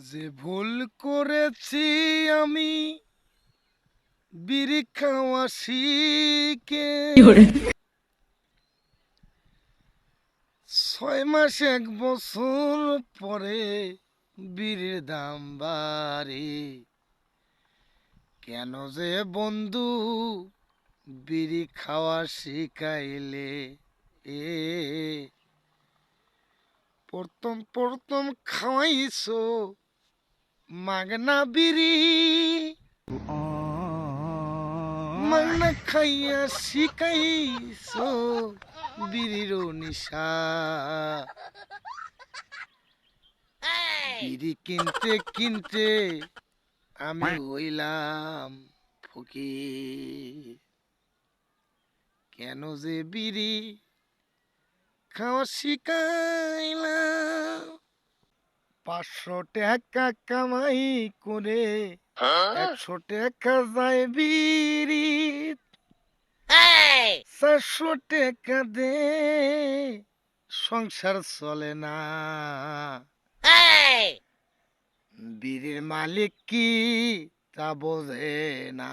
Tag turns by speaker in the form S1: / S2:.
S1: যে ভুল করেছি আমি বিড়ি খাওয়া শিখে 6 মাস 1 বছর পরে বিড়ির দাম বাড়ে কেন যে বন্ধু বিড়ি খাওয়া শিখাইলে এ প্রথম প্রথম খাওয়াইছো মাগনা বিড়ি মাগনা খাইয়া শিখাইছো বিড়ির নিশা বিড়ি কিনতে কিনতে আমি হইলাম ফকির কেন যে বিড়ি খাওয়া শিখাইলাম 500 টাকা কামাই করে 100 টাকা যায় বিড়ি 400 টাকা দে সংসার চলে না বিড়ির মালিক কি তা বোঝে না